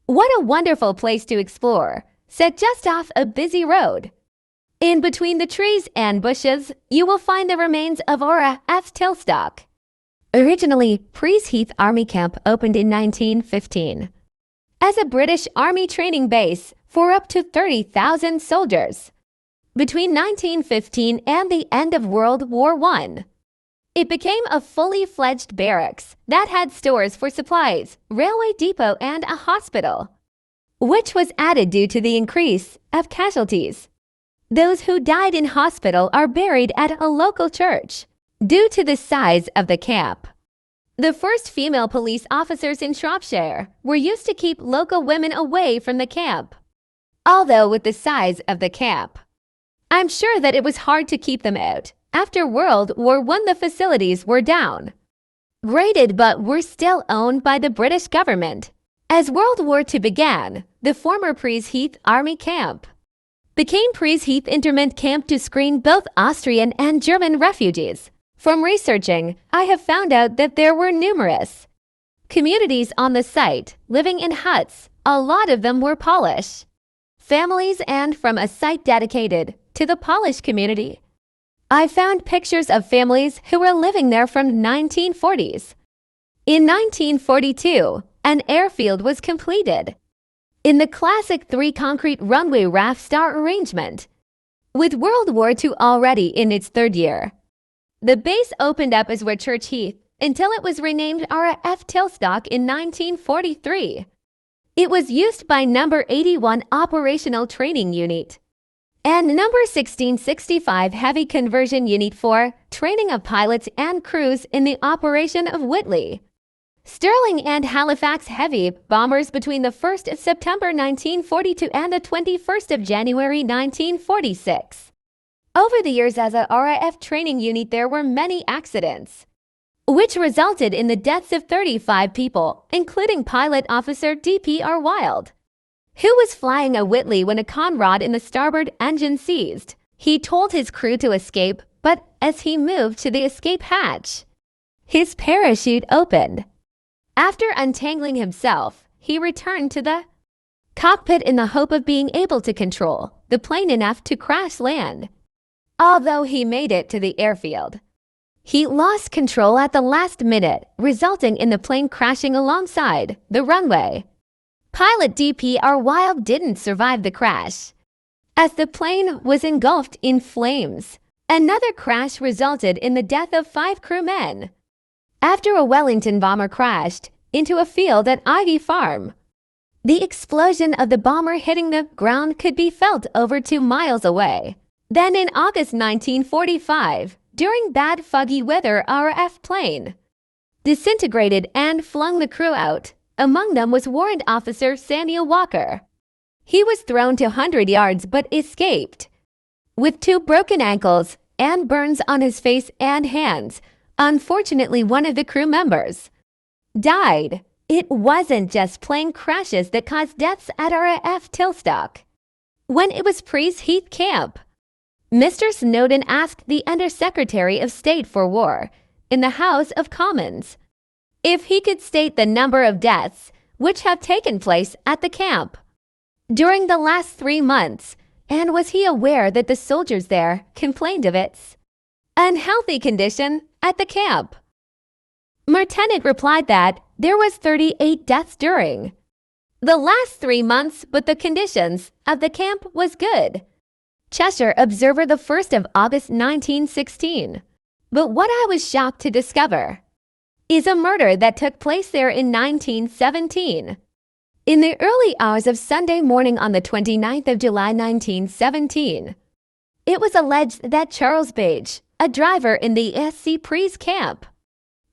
What a wonderful place to explore, set just off a busy road. In between the trees and bushes, you will find the remains of Raf Tilstock. Originally, Prees Heath Army Camp opened in 1915 as a British Army training base for up to 30,000 soldiers. Between 1915 and the end of World War I, it became a fully fledged barracks that had stores for supplies, railway depot, and a hospital, which was added due to the increase of casualties. Those who died in hospital are buried at a local church due to the size of the camp. The first female police officers in Shropshire were used to keep local women away from the camp. Although with the size of the camp, I'm sure that it was hard to keep them out. After World War I, the facilities were down, raided, but were still owned by the British government. As World War II began, the former Prees Heath Army Camp became Prees Heath Internment Camp to screen both Austrian and German refugees. From researching, I have found out that there were numerous communities on the site, living in huts. A lot of them were Polish families, and from a site dedicated to the Polish community, I found pictures of families who were living there from 1940s. In 1942, an airfield was completed in the classic 3 concrete runway RAF star arrangement. With World War II already in its 3rd year, the base opened up as Church Heath until it was renamed Raf Tilstock in 1943. It was used by Number 81 Operational Training Unit and Number 1665 Heavy Conversion Unit for training of pilots and crews in the operation of Whitley, Stirling, and Halifax heavy bombers between the 1st of September 1942 and the 21st of January 1946. Over the years as a RAF training unit, there were many accidents, which resulted in the deaths of 35 people, including pilot officer D.P.R. Wild, who was flying a Whitley when a conrod in the starboard engine seized. He told his crew to escape, but as he moved to the escape hatch, his parachute opened. After untangling himself, he returned to the cockpit in the hope of being able to control the plane enough to crash land. Although he made it to the airfield, he lost control at the last minute, resulting in the plane crashing alongside the runway. Pilot D.P.R. Wild didn't survive the crash, as the plane was engulfed in flames. Another crash resulted in the death of 5 crewmen after a Wellington bomber crashed into a field at Ivy Farm. The explosion of the bomber hitting the ground could be felt over 2 miles away. Then in August 1945, during bad foggy weather, RAF plane disintegrated and flung the crew out. Among them was Warrant Officer Samuel Walker. He was thrown to 100 yards but escaped with 2 broken ankles and burns on his face and hands. Unfortunately, one of the crew members died. It wasn't just plane crashes that caused deaths at Raf Tilstock. When it was Prees Heath Camp, Mr. Snowden asked the Undersecretary of State for War in the House of Commons if he could state the number of deaths which have taken place at the camp during the last 3 months, and was he aware that the soldiers there complained of its unhealthy condition at the camp. Lieutenant replied that there was 38 deaths during the last 3 months, but the conditions of the camp was good. Cheshire Observer, the 1st of August 1916. But what I was shocked to discover is a murder that took place there in 1917. In the early hours of Sunday morning on the 29th of July 1917, it was alleged that Charles Page, a driver in the SC Prees camp,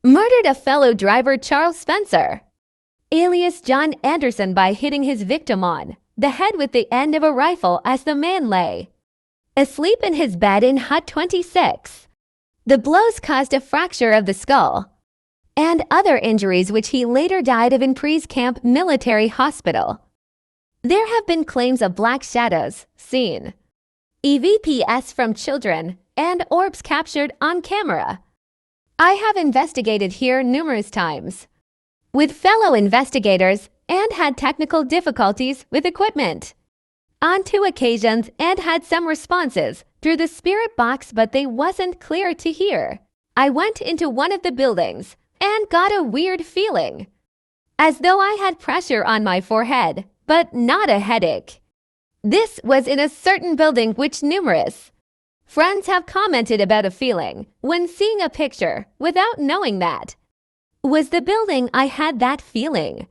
murdered a fellow driver, Charles Spencer, alias John Anderson, by hitting his victim on the head with the end of a rifle as the man lay asleep in his bed in Hut 26. The blows caused a fracture of the skull and other injuries, which he later died of in Prees Camp Military Hospital. There have been claims of black shadows seen, EVPs from children, and orbs captured on camera. I have investigated here numerous times with fellow investigators and had technical difficulties with equipment. On 2 occasions, and had some responses through the spirit box, but they wasn't clear to hear. I went into one of the buildings and got a weird feeling, as though I had pressure on my forehead, but not a headache. This was in a certain building which numerous friends have commented about a feeling when seeing a picture without knowing that was the building I had that feeling.